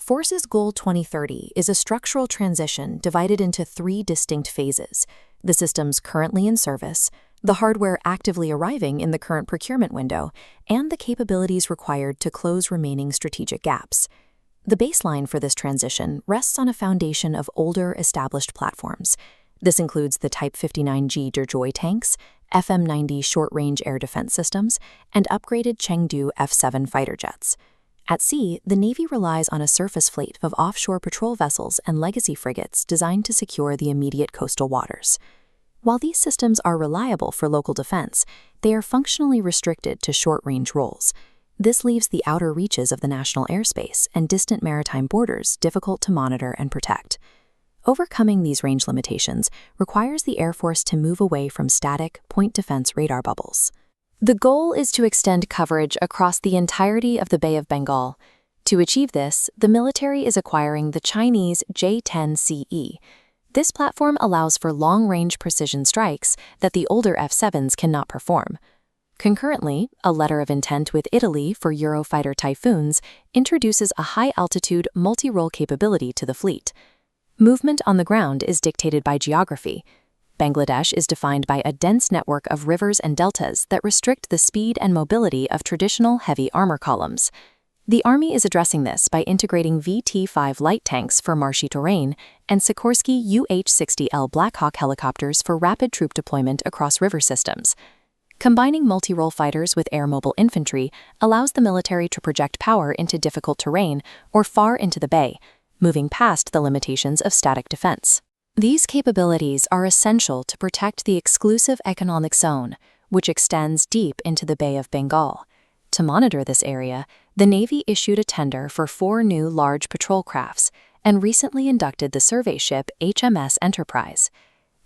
Force's Goal 2030 is a structural transition divided into three distinct phases: the systems currently in service, the hardware actively arriving in the current procurement window, and the capabilities required to close remaining strategic gaps. The baseline for this transition rests on a foundation of older, established platforms. This includes the Type 59G Dejoy tanks, FM-90 short-range air defense systems, and upgraded Chengdu F-7 fighter jets. At sea, the Navy relies on a surface fleet of offshore patrol vessels and legacy frigates designed to secure the immediate coastal waters. While these systems are reliable for local defense, they are functionally restricted to short-range roles. This leaves the outer reaches of the national airspace and distant maritime borders difficult to monitor and protect. Overcoming these range limitations requires the Air Force to move away from static, point defense radar bubbles. The goal is to extend coverage across the entirety of the Bay of Bengal. To achieve this, the military is acquiring the Chinese J-10CE. This platform allows for long-range precision strikes that the older F-7s cannot perform. Concurrently, a letter of intent with Italy for Eurofighter Typhoons introduces a high-altitude, multi-role capability to the fleet. Movement on the ground is dictated by geography. Bangladesh is defined by a dense network of rivers and deltas that restrict the speed and mobility of traditional heavy armor columns. The Army is addressing this by integrating VT-5 light tanks for marshy terrain and Sikorsky UH-60L Black Hawk helicopters for rapid troop deployment across river systems. Combining multi-role fighters with air-mobile infantry allows the military to project power into difficult terrain or far into the bay, moving past the limitations of static defense. These capabilities are essential to protect the exclusive economic zone, which extends deep into the Bay of Bengal. To monitor this area, the Navy issued a tender for 4 new large patrol crafts and recently inducted the survey ship HMS Enterprise.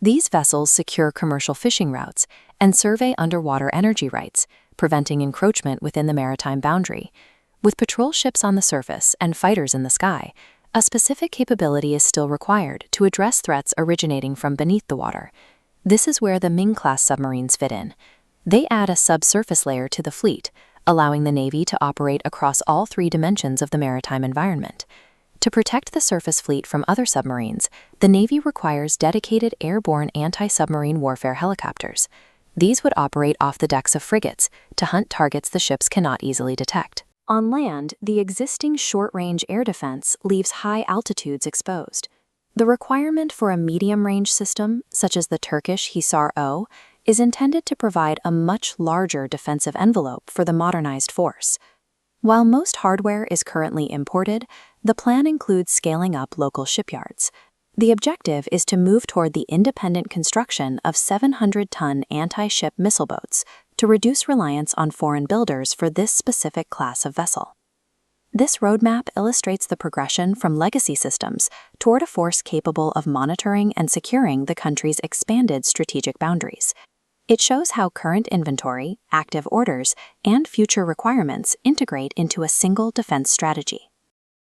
These vessels secure commercial fishing routes and survey underwater energy rights, preventing encroachment within the maritime boundary. With patrol ships on the surface and fighters in the sky, a specific capability is still required to address threats originating from beneath the water. This is where the Ming-class submarines fit in. They add a subsurface layer to the fleet, allowing the Navy to operate across all 3 dimensions of the maritime environment. To protect the surface fleet from other submarines, the Navy requires dedicated airborne anti-submarine warfare helicopters. These would operate off the decks of frigates to hunt targets the ships cannot easily detect. On land, the existing short-range air defense leaves high altitudes exposed. The requirement for a medium-range system, such as the Turkish Hisar-O, is intended to provide a much larger defensive envelope for the modernized force. While most hardware is currently imported, the plan includes scaling up local shipyards. The objective is to move toward the independent construction of 700-ton anti-ship missile boats to reduce reliance on foreign builders for this specific class of vessel. This roadmap illustrates the progression from legacy systems toward a force capable of monitoring and securing the country's expanded strategic boundaries. It shows how current inventory, active orders, and future requirements integrate into a single defense strategy.